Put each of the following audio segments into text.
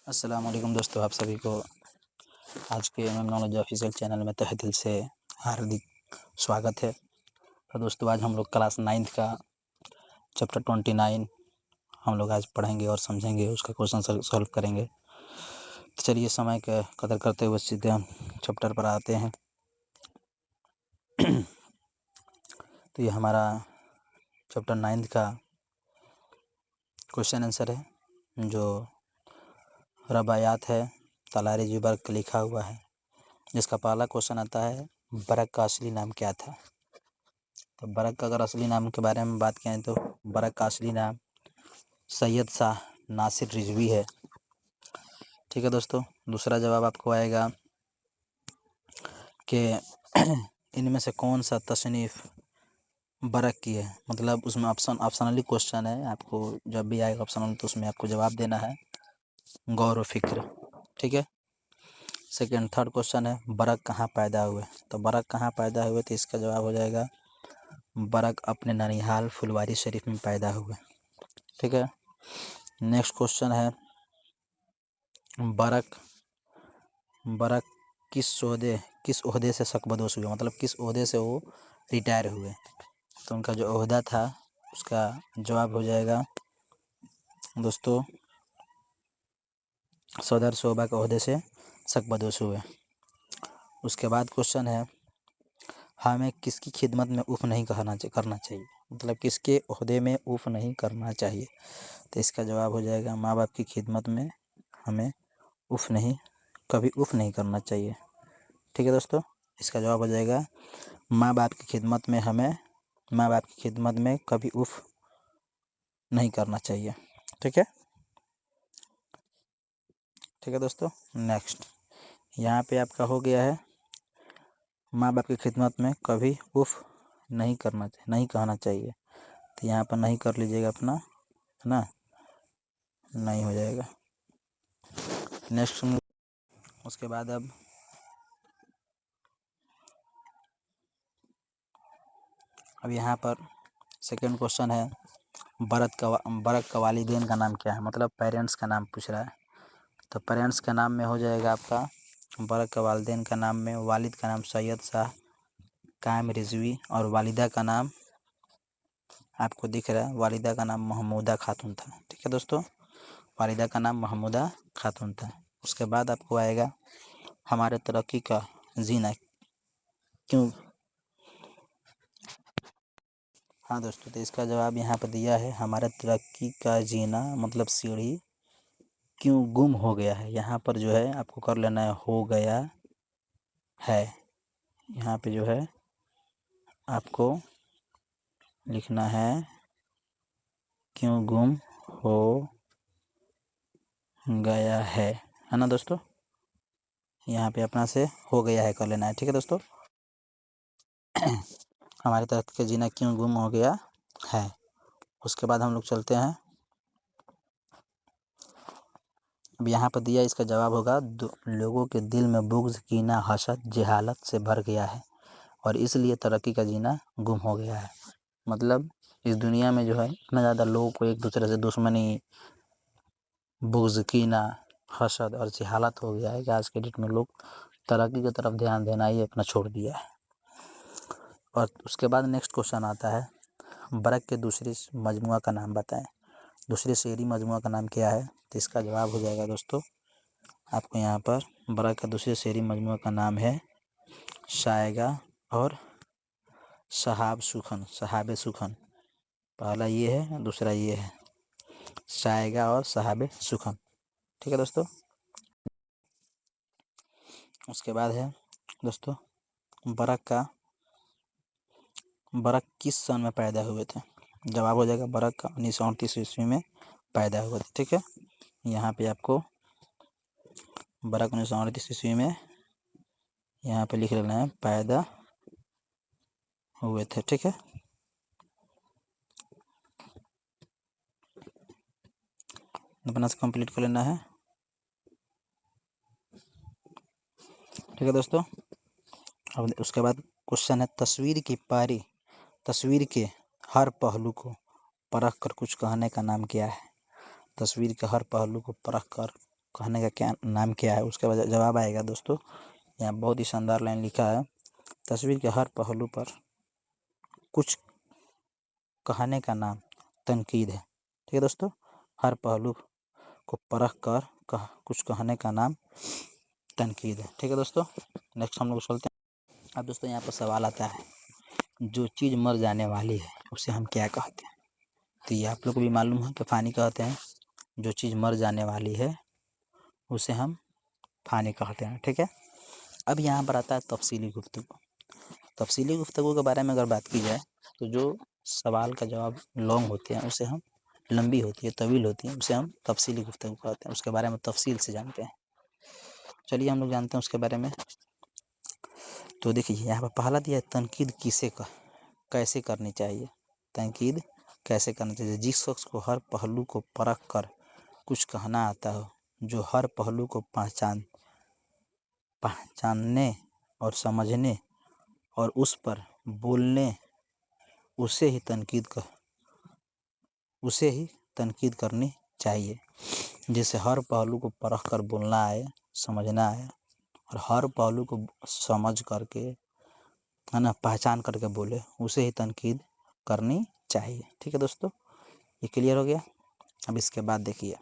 अस्सलाम वालेकुम दोस्तों, आप सभी को आज के नॉलेज ऑफिशियल चैनल में तहे दिल से हार्दिक स्वागत है। तो दोस्तों, आज हम लोग क्लास 9th का चैप्टर 29 हम लोग आज पढ़ेंगे और समझेंगे, उसका क्वेश्चन सॉल्व करेंगे। तो चलिए, समय का कदर करते हुए सीधे हम चैप्टर पर आते हैं। तो ये हमारा चैप्टर 9th का क्वेश्चन आंसर है, जो रबायात है, तालारी जुबर्ग का लिखा हुआ है, जिसका पहला क्वेश्चन आता है, बरक का असली नाम क्या था। तो बरक का अगर असली नाम के बारे में बात करें तो बरक का असली नाम सैयद शाह नासिर रिजवी है। ठीक है दोस्तों, दूसरा जवाब आपको आएगा कि इनमें से कौन सा तसनीफ़ बरक की है। मतलब उसमें ऑप्शनली क्वेश्चन है, आपको जब भी आएगा ऑप्शनल तो उसमें आपको जवाब देना है गौर व फिक्र। ठीक है। सेकेंड थर्ड क्वेश्चन है, बरक कहाँ पैदा हुए। तो बरक कहाँ पैदा हुए, तो इसका जवाब हो जाएगा बरक अपने ननिहाल फुलवारी शरीफ में पैदा हुए। ठीक है। नेक्स्ट क्वेश्चन है, बरक किस ओहदे से सकबदोश हुए, मतलब किस ओहदे से वो रिटायर हुए। तो उनका जो ओहदा था उसका जवाब हो जाएगा दोस्तों सदर शोबा के ओहदे से सकबदोश हुए। उसके बाद क्वेश्चन है, हमें किसकी खिदमत में उफ़ नहीं करना चाहिए, मतलब किसके ओहदे में उफ़ नहीं करना चाहिए। तो इसका जवाब हो जाएगा माँ बाप की खिदमत में हमें कभी उफ़ नहीं करना चाहिए। ठीक है दोस्तों, इसका जवाब हो जाएगा माँ बाप की खिदमत में कभी उफ़ नहीं करना चाहिए। ठीक है दोस्तों। नेक्स्ट यहाँ पे आपका हो गया है, माँ बाप की खिदमत में कभी उफ़ नहीं कहना चाहिए। तो यहाँ पर नहीं कर लीजिएगा अपना, है ना, नहीं हो जाएगा। नेक्स्ट उसके बाद अब यहाँ पर सेकंड क्वेश्चन है, बरक का वालिदैन का नाम क्या है, मतलब पेरेंट्स का नाम पूछ रहा है। तो पेरेंट्स का नाम में हो जाएगा आपका बरक का वालिदैन का नाम में वालिद का नाम सैयद शाह कायम रिजवी और वालिदा का नाम आपको दिख रहा है, वालिदा का नाम महमूदा खातून था। ठीक है दोस्तों, वालिदा का नाम महमूदा खातून था। उसके बाद आपको आएगा, हमारे तरक्की का जीना क्यों। हाँ दोस्तों, तो इसका जवाब यहाँ पर दिया है, हमारे तरक्की का जीना मतलब सीढ़ी क्यों गुम हो गया है। यहाँ पर जो है आपको कर लेना है हो गया है, यहाँ पे जो है आपको लिखना है क्यों गुम हो गया है ना दोस्तों। यहाँ पे अपना से हो गया है कर लेना है। ठीक है दोस्तों, हमारे तरक्की का जीना क्यों गुम हो गया है। उसके बाद हम लोग चलते हैं, अब यहाँ पर दिया, इसका जवाब होगा लोगों के दिल में बुग़्ज़ कीना हसद जहालत से भर गया है और इसलिए तरक्की का जीना गुम हो गया है। मतलब इस दुनिया में जो है इतना ज़्यादा लोगों को एक दूसरे से दुश्मनी, बुग़्ज़ कीना, हसद और जहालत हो गया है कि आज के डेट में लोग तरक्की की तरफ ध्यान देना ही अपना छोड़ दिया है। और उसके बाद नेक्स्ट क्वेश्चन आता है, बरक के दूसरे मजमुआ का नाम बताएं। दूसरे शेरी मजमुआ का नाम क्या है। तो इसका जवाब हो जाएगा दोस्तों आपको यहाँ पर, बरक का दूसरे शेरी मजमुआ का नाम है शायगा और सहाब सुखन। पहला ये है, दूसरा ये है, शायगा और सहाब सुखन। ठीक है दोस्तों। उसके बाद है दोस्तों, बरक किस सन में पैदा हुए थे। जवाब हो जाएगा बरक का 1938 ईस्वी में पैदा हुए थे। ठीक है, यहाँ पे आपको बरक 1938 ईस्वी में यहाँ पे लिख लेना है पैदा हुए थे। ठीक है, अपना से कंप्लीट कर लेना है। ठीक है दोस्तों, अब उसके बाद क्वेश्चन है, तस्वीर के हर पहलू को परख कर कुछ कहने का नाम क्या है। तस्वीर के हर पहलू को परख कर कहने का क्या नाम क्या है, उसका जवाब आएगा दोस्तों। यहाँ बहुत ही शानदार लाइन लिखा है, तस्वीर के हर पहलू पर कुछ कहने का नाम तनकीद है। ठीक है दोस्तों, हर पहलू को परख कर कुछ कहने का नाम तनकीद है। ठीक है दोस्तों, नेक्स्ट हम लोग चलते हैं। अब दोस्तों यहाँ पर सवाल आता है, जो चीज़ मर जाने वाली है उसे हम क्या कहते हैं? तो ये आप लोग को भी मालूम है कि फ़ानी कहते हैं। जो चीज़ मर जाने वाली है उसे हम फ़ानी कहते हैं। ठीक है, अब यहाँ पर आता है तफसीली गुफ्तगू। तफसीली गुफ्तगू के बारे में अगर बात की जाए तो जो सवाल का जवाब लॉन्ग होते हैं उसे हम, लंबी होती है, तवील होती है, उसे हम तफसीली गुफ्तगू कहते हैं। उसके बारे में तफसील से जानते हैं। चलिए हम लोग जानते हैं उसके बारे में। तो देखिए यहाँ पर पहला दिया है, तनकीद कैसे करनी चाहिए। तनकीद कैसे करनी चाहिए? जिस शख्स को हर पहलू को परख कर कुछ कहना आता हो, जो हर पहलू को पहचानने और समझने और उस पर बोलने, उसे ही तनकीद करनी चाहिए। जिसे हर पहलू को परख कर बोलना आए, समझना आए और हर पहलू को समझ करके, है ना, पहचान करके बोले, उसे ही तनकीद करनी चाहिए। ठीक है दोस्तों, ये क्लियर हो गया। अब इसके बाद देखिए,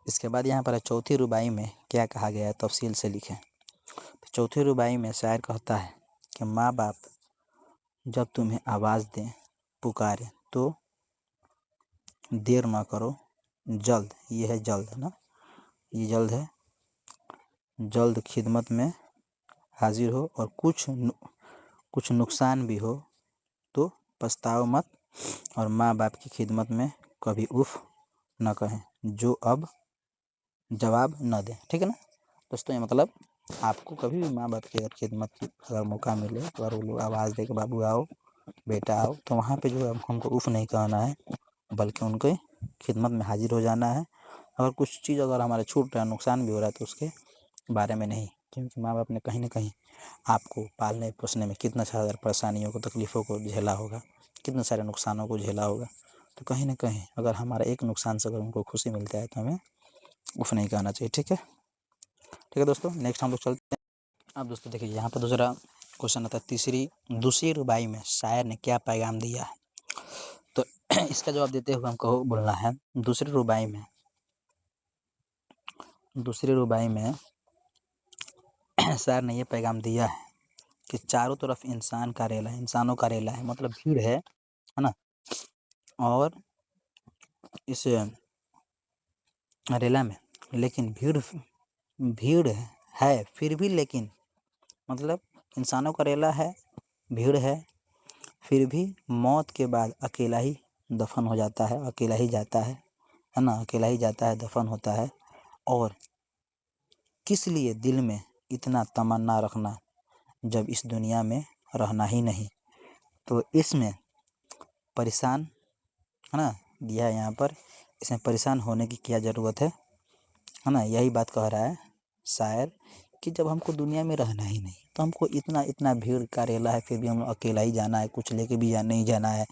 इसके बाद यहाँ पर चौथी रुबाई में क्या कहा गया है, तफसील से लिखें। तो चौथी रुबाई में शायर कहता है कि माँ बाप जब तुम्हें आवाज़ दें, पुकारे तो देर ना करो, जल्द, ये है जल्द, है ना, ये जल्द है, जल्द खिदमत में हाजिर हो, और कुछ नुकसान भी हो तो पछताओ मत, और माँ बाप की खिदमत में कभी उफ न कहें जो अब जवाब न दें। ठीक है ना दोस्तों, ये मतलब आपको कभी भी माँ बाप की अगर खिदमत की अगर मौका मिले, अगर वो लोग आवाज़ दे के बाबू आओ, बेटा आओ, तो वहाँ पे जो है हमको उफ नहीं कहना है, बल्कि उनके खिदमत में हाजिर हो जाना है। अगर कुछ चीज़ अगर हमारे छूट रहा है, नुकसान भी हो रहा है, तो उसके बारे में नहीं, क्योंकि माँ बाप ने कहीं ना कहीं आपको पालने पोसने में कितना सारा परेशानियों को, तकलीफ़ों को झेला होगा, कितने सारे नुकसानों को झेला होगा। तो कहीं ना कहीं अगर हमारा एक नुकसान से अगर उनको खुशी मिलता है तो हमें उफ नहीं कहना चाहिए। ठीक है, ठीक है दोस्तों, नेक्स्ट हम लोग चलते हैं। अब दोस्तों देखिए यहाँ पर दूसरा क्वेश्चन आता है, दूसरी रुबाई में शायर ने क्या पैगाम दिया है। तो इसका जवाब देते हुए हमको बोलना है, दूसरी रुबाई में शायर ने ये पैगाम दिया है कि चारों तरफ इंसानों का रेला है, मतलब भीड़ है ना, और इस रेला में लेकिन भीड़ है फिर भी, लेकिन मतलब इंसानों का रेला है, भीड़ है, फिर भी मौत के बाद अकेला ही दफन हो जाता है, अकेला ही जाता है ना, अकेला ही जाता है, दफन होता है। और किस लिए दिल में इतना तमन्ना रखना जब इस दुनिया में रहना ही नहीं। तो इसमें परेशान, है ना, दिया है यहाँ पर, इसमें परेशान होने की क्या ज़रूरत है ना, यही बात कह रहा है शायर कि जब हमको दुनिया में रहना ही नहीं, तो हमको इतना भीड़ का रेला है, फिर भी हम अकेला ही जाना है, कुछ लेके भी नहीं जाना है,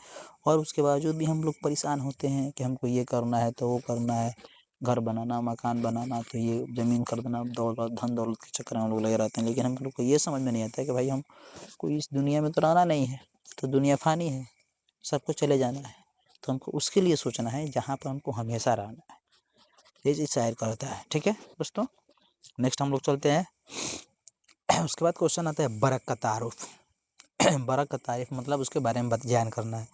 और उसके बावजूद भी हम लोग परेशान होते हैं कि हमको ये करना है तो वो करना है, घर बनाना, मकान बनाना, तो ये ज़मीन खरीदना, दौलत, धन दौलत के चक्कर में हम लोग लगे रहते हैं। लेकिन हम लोग को ये समझ में नहीं आता है कि भाई हमको इस दुनिया में तो रहना नहीं है, तो दुनिया फ़ानी है, सबको चले जाना है, तो हमको उसके लिए सोचना है जहाँ पर हमको हमेशा रहना है। ये चीज़ शायर करता है। ठीक है दोस्तों, नेक्स्ट हम लोग चलते हैं। उसके बाद क्वेश्चन आता है बरक़ का तारुफ। बरक़ का तारीफ मतलब उसके बारे में बयान करना है,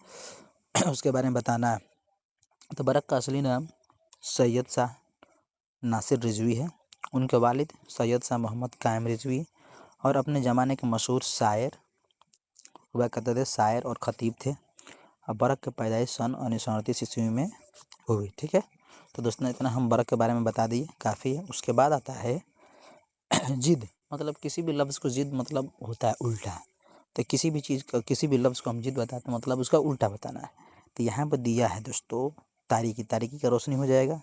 उसके बारे में बताना है। तो बरक़ का असली नाम सैयद शाह नासिर रिजवी है। उनके वालिद सैयद शाह मोहम्मद कायम रिजवी और अपने ज़माने के मशहूर शायर हुआ करते थे, शायर और ख़तीब थे। और बरक़ की पैदाइश सन 1938 ईस्वी में हुई। ठीक है, तो दोस्तों इतना हम बरक़ के बारे में बता दिए, काफ़ी है। उसके बाद आता है जिद, मतलब किसी भी लफ्ज़ को जिद मतलब होता है उल्टा, तो किसी भी चीज़ का, किसी भी लफ्ज़ को हम जिद बताते हैं मतलब उसका उल्टा बताना है। तो यहाँ पर दिया है दोस्तों तारीकी का रोशनी हो जाएगा।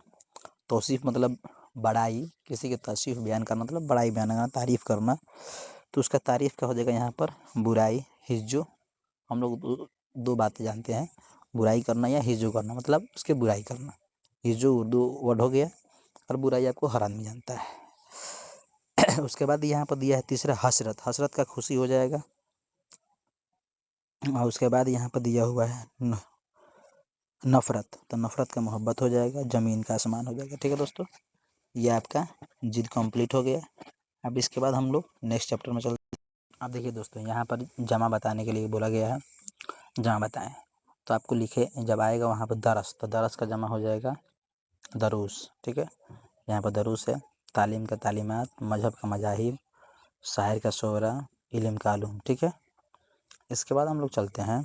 तौसीफ़ मतलब बड़ाई, किसी की तौसीफ़ बयान करना मतलब बड़ाई बयान करना, तारीफ़ करना। तो उसका तारीफ़ का हो जाएगा यहाँ पर बुराई, हिज्जो। हम लोग दो बातें जानते हैं, बुराई करना या हिज्जो करना, मतलब उसके बुराई करना। हिज्जो उर्दू वर्ड हो गया, और बुराई आपको हर आदमी जानता है। उसके बाद यहाँ पर दिया है तीसरा हसरत, हसरत का खुशी हो जाएगा। और उसके बाद यहाँ पर दिया हुआ है नफ़रत, तो नफ़रत का मोहब्बत हो जाएगा, ज़मीन का आसमान हो जाएगा। ठीक है दोस्तों, ये आपका जिद कंप्लीट हो गया। अब इसके बाद हम लोग नेक्स्ट चैप्टर में चलते हैं। अब देखिए दोस्तों, यहाँ पर जमा बताने के लिए बोला गया है, जमा बताएं। तो आपको लिखे जब आएगा वहाँ पर दरस, तो दरस का जमा हो जाएगा दरूस। ठीक है, यहाँ पर दरूस है। तालीम का तालीमात, मजहब का मजाहिब, शायर का शोरा, इल्म का आलूम। ठीक है, इसके बाद हम लोग चलते हैं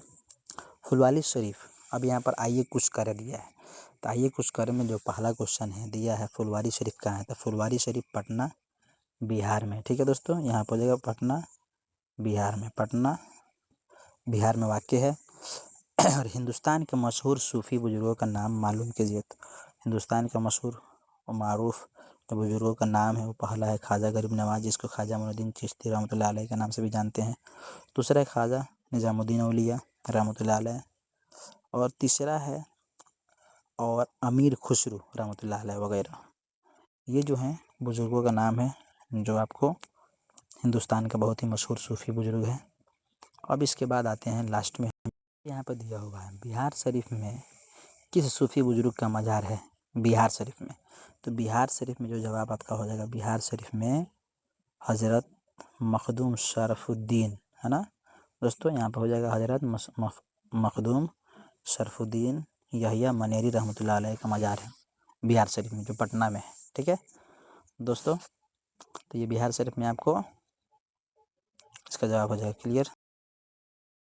फुलवारी शरीफ। अब यहाँ पर आइए कुछ कार्य दिया है, तो आइए कुछ कार्य में जो पहला क्वेश्चन है दिया है फुलवारी शरीफ कहाँ है, तो फुलवारी शरीफ पटना बिहार में। ठीक है दोस्तों, यहाँ पर हो जाएगा पटना बिहार में, पटना बिहार में वाक़ है। और हिंदुस्तान के मशहूर सूफ़ी बुजुर्गों का नाम मालूम कीजिए। तो हिंदुस्तान का मशहूर और मारूफ जो बुजुर्गों का नाम है वो पहला है ख्वाजा गरीब नवाज, जिसको ख्वाजा मोइनुद्दीन चिश्ती रहमतुल्लाह अलैह के नाम से भी जानते हैं। दूसरा है ख्वाजा निज़ामुद्दीन औलिया रहमतुल्लाह अलैह। और तीसरा है और अमीर खुसरू रहमतुल्लाह अलैह वगैरह। ये जो हैं बुजुर्गों का नाम है जो आपको हिंदुस्तान के बहुत ही मशहूर सूफ़ी बुजुर्ग हैं। अब इसके बाद आते हैं लास्ट में, यहाँ पर दिया हुआ है बिहार शरीफ में किस सूफ़ी बुजुर्ग का मज़ार है बिहार शरीफ में। तो बिहार शरीफ में जो जवाब आपका हो जाएगा, बिहार शरीफ में हज़रत मखदूम शरफुद्दीन, है ना दोस्तों, यहाँ पर हो जाएगा हज़रत मखदूम शरफुद्दीन यहिया मनेरी रहमतुल्लाह अलैह का मज़ार है बिहार शरीफ में, जो पटना में है। ठीक है दोस्तों, तो ये बिहार शरीफ में आपको इसका जवाब हो जाएगा क्लियर।